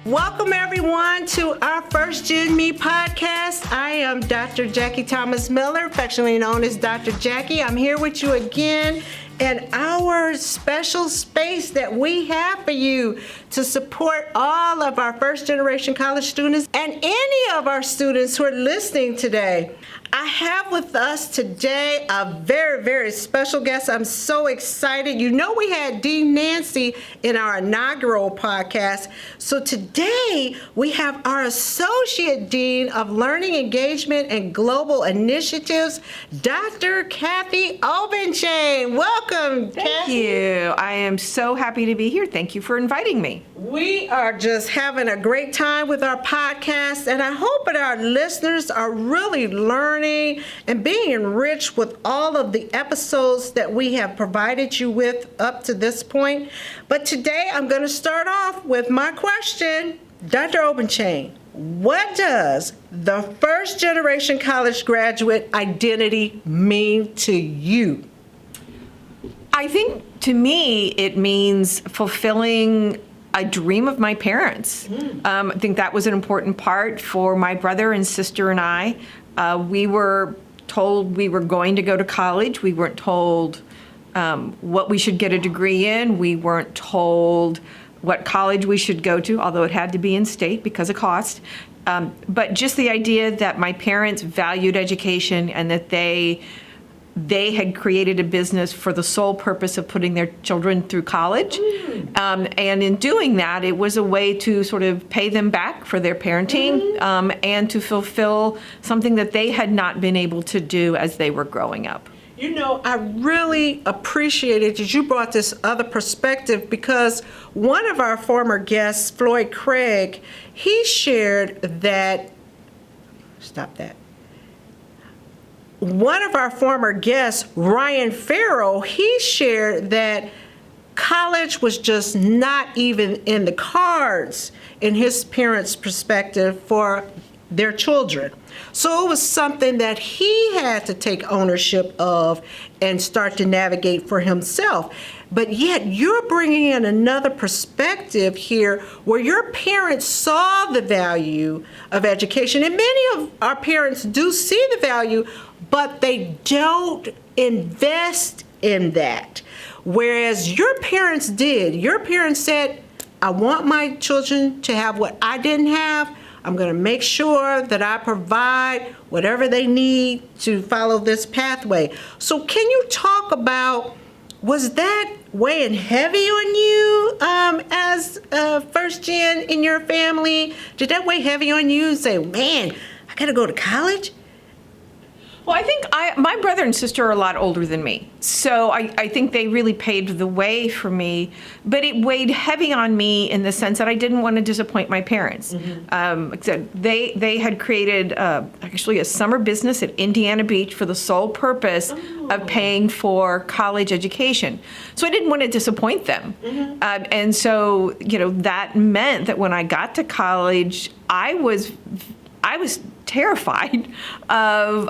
Welcome, everyone, to our First Gen Me podcast. I am Dr. Jackie Thomas Miller, affectionately known as Dr. Jackie. I'm here with you again in our special space that we have for you to support all of our first generation college students and any of our students who are listening today. I have with us today a very, very special guest. I'm so excited. You know, we had Dean Nancy in our inaugural podcast. So today we have our Associate Dean of Learning Engagement and Global Initiatives, Dr. Kathryn Obenchain. Welcome, Thank you. I am so happy to be here. Thank you for inviting me. We are just having a great time with our podcast, and I hope that our listeners are really learning and being enriched with all of the episodes that we have provided you with up to this point. But today I'm going to start off with my question. Dr. Obenchain, what does the first generation college graduate identity mean to you? I think to me it means fulfilling a dream of my parents. I think that was an important part for my brother and sister and I. We were told we were going to go to college. We weren't told what we should get a degree in. We weren't told what college we should go to, although it had to be in state because of cost. But just the idea that my parents valued education and that they had created a business for the sole purpose of putting their children through college. And in doing that, it was a way to sort of pay them back for their parenting and to fulfill something that they had not been able to do as they were growing up. You know, I really appreciated that you brought this other perspective because one of our former guests, Floyd Craig, he shared that, one of our former guests, Ryan Farrow, he shared that college was just not even in the cards in his parents' perspective for their children. So it was something that he had to take ownership of and start to navigate for himself. But yet you're bringing in another perspective here where your parents saw the value of education. And many of our parents do see the value, but they don't invest in that. Whereas your parents did. Your parents said, I want my children to have what I didn't have. I'm going to make sure that I provide whatever they need to follow this pathway. So can you talk about, was that weighing heavy on you as first gen in your family? Did that weigh heavy on you and say, man, I got to go to college? Well, I think my brother and sister are a lot older than me, so I think they really paved the way for me, but it weighed heavy on me in the sense that I didn't want to disappoint my parents. They had created actually a summer business at Indiana Beach for the sole purpose of paying for college education. So I didn't want to disappoint them. And so, you know, that meant that when I got to college, I was terrified of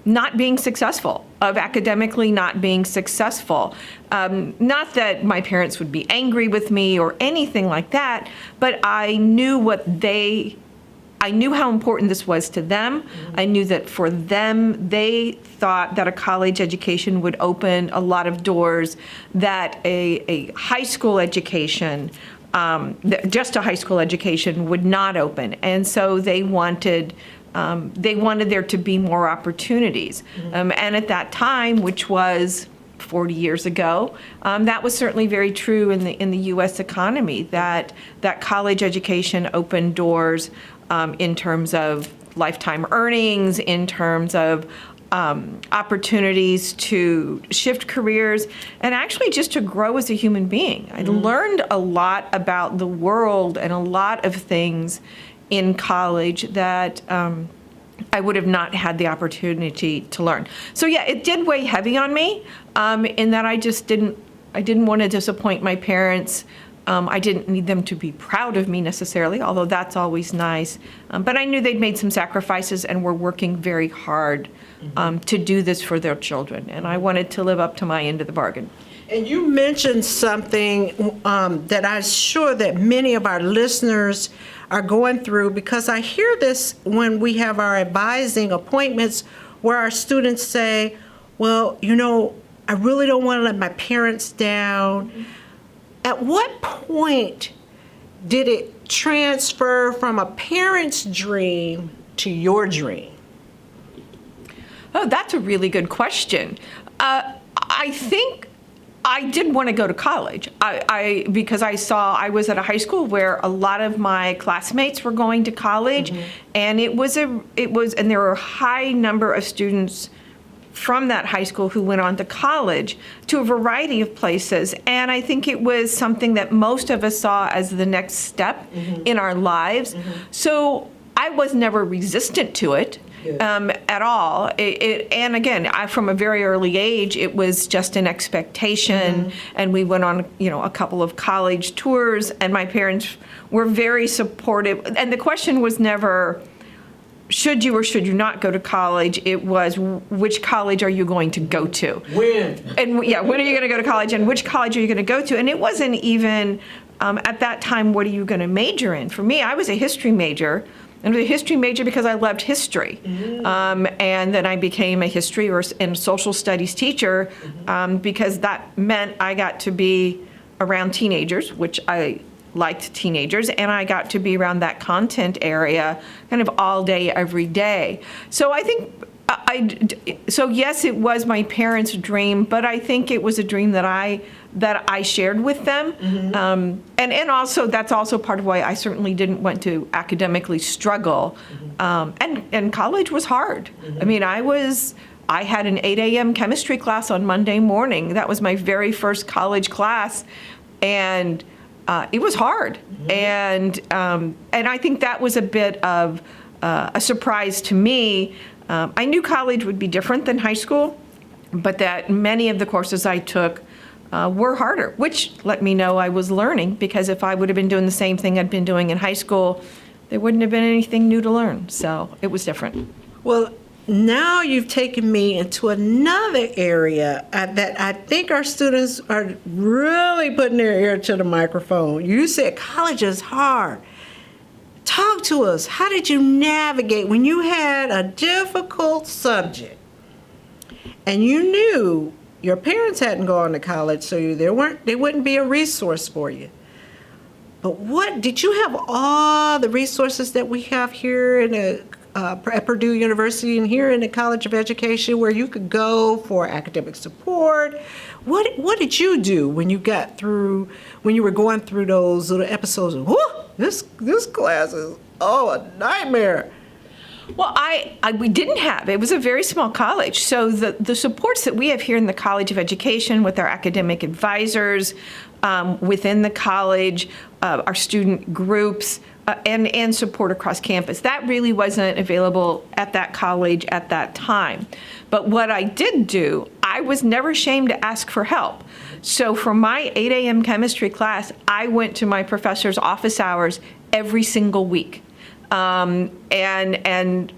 not being successful, of academically not being successful. Not that my parents would be angry with me or anything like that, but I knew I knew how important this was to them. I knew that for them, they thought that a college education would open a lot of doors that a high school education, just a high school education, would not open. And so they wanted there to be more opportunities. And at that time, which was 40 years ago, that was certainly very true in the U.S. economy, that college education opened doors in terms of lifetime earnings, in terms of opportunities to shift careers, and actually just to grow as a human being. I learned a lot about the world and a lot of things in college that I would have not had the opportunity to learn. So yeah, it did weigh heavy on me in that I didn't want to disappoint my parents. I didn't need them to be proud of me necessarily, although that's always nice. But I knew they'd made some sacrifices and were working very hard to do this for their children. And I wanted to live up to my end of the bargain. And you mentioned something that I'm sure that many of our listeners are going through, because I hear this when we have our advising appointments where our students say, well, I really don't want to let my parents down. At what point did it transfer from a parent's dream to your dream? Oh, that's a really good question. I think I did want to go to college. Because I was at a high school where a lot of my classmates were going to college, and and there were a high number of students from that high school who went on to college to a variety of places. And I think it was something that most of us saw as the next step in our lives. So I was never resistant to it. At all. And again, from a very early age, it was just an expectation. And we went on, a couple of college tours, and my parents were very supportive. And the question was never, should you or should you not go to college? It was, which college are you going to go to? When? And when are you going to go to college, and which college are you going to go to? And it wasn't even, at that time, what are you going to major in? For me, I was a history major. And I was a history major because I loved history. And then I became a history and social studies teacher because that meant I got to be around teenagers, which I liked teenagers, and I got to be around that content area kind of all day, every day. So I think, so yes, it was my parents' dream, but I think it was a dream that I shared with them. And also, that's also part of why I certainly didn't want to academically struggle. And college was hard. I mean, I had an 8 a.m. chemistry class on Monday morning. That was my very first college class. And it was hard. And I think that was a bit of a surprise to me. I knew college would be different than high school, but that many of the courses I took were harder, which let me know I was learning, because if I would have been doing the same thing I'd been doing in high school, there wouldn't have been anything new to learn. So it was different. Well, now you've taken me into another area that I think our students are really putting their ear to the microphone. You said college is hard. Talk to us. How did you navigate when you had a difficult subject and you knew your parents hadn't gone to college, so they wouldn't be a resource for you? But what did you have all the resources that we have here at Purdue University and here in the College of Education, where you could go for academic support? What did you do when you were going through those little episodes of, whoo, this class is a nightmare? Well, we didn't have. It was a very small college. So the supports that we have here in the College of Education with our academic advisors within the college, our student groups, and support across campus, that really wasn't available at that college at that time. But what I did do, I was never ashamed to ask for help. So for my 8 a.m. chemistry class, I went to my professor's office hours every single week. And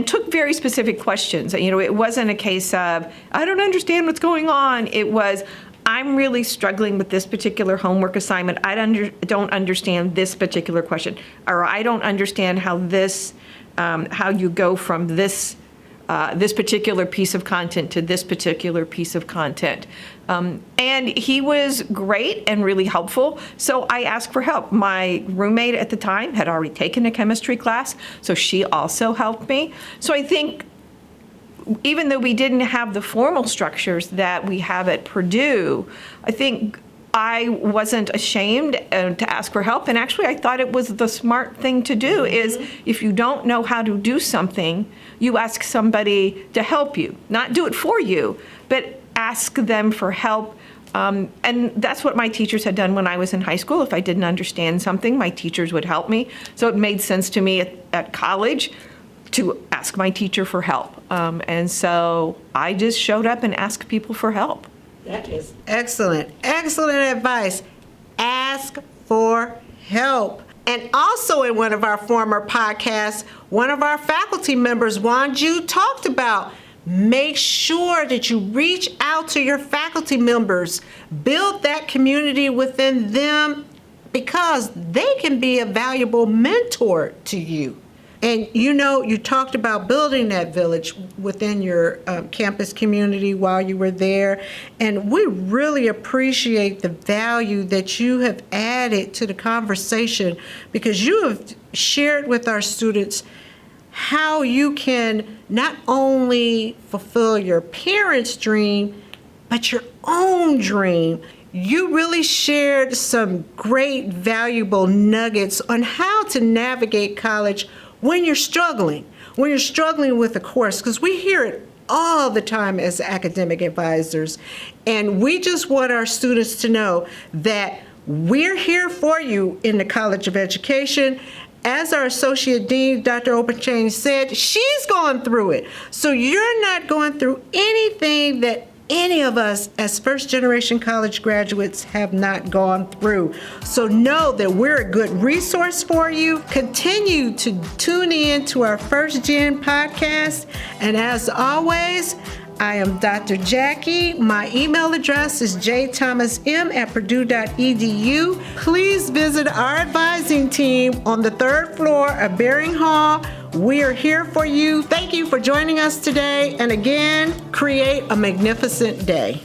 took very specific questions. It wasn't a case of, I don't understand what's going on. It was, I'm really struggling with this particular homework assignment. I don't understand this particular question, or I don't understand how how you go from this particular piece of content to this particular piece of content. And he was great and really helpful, so I asked for help. My roommate at the time had already taken a chemistry class, so she also helped me. So I think even though we didn't have the formal structures that we have at Purdue, I think I wasn't ashamed to ask for help. And actually, I thought it was the smart thing to do, is if you don't know how to do something, you ask somebody to help you. Not do it for you, but ask them for help. And that's what my teachers had done when I was in high school. If I didn't understand something, my teachers would help me. So it made sense to me at college to ask my teacher for help. And so I just showed up and asked people for help. That is excellent. Excellent advice. Ask for help. And also in one of our former podcasts, one of our faculty members, Wanju, talked about Make sure that you reach out to your faculty members, build that community within them, because they can be a valuable mentor to you. And you talked about building that village within your campus community while you were there. And we really appreciate the value that you have added to the conversation, because you have shared with our students how you can not only fulfill your parents' dream, but your own dream. You really shared some great, valuable nuggets on how to navigate college when you're struggling with a course, because we hear it all the time as academic advisors. And we just want our students to know that we're here for you in the College of Education. As our Associate Dean, Dr. Obenchain, said, she's going through it. So you're not going through anything that any of us as first-generation college graduates have not gone through. So know that we're a good resource for you. Continue to tune in to our First Gen podcast. And as always, I am Dr. Jackie. My email address is jthomasm@purdue.edu. Please visit our advising team on the 3rd floor of Baring Hall. We are here for you. Thank you for joining us today. And again, create a magnificent day.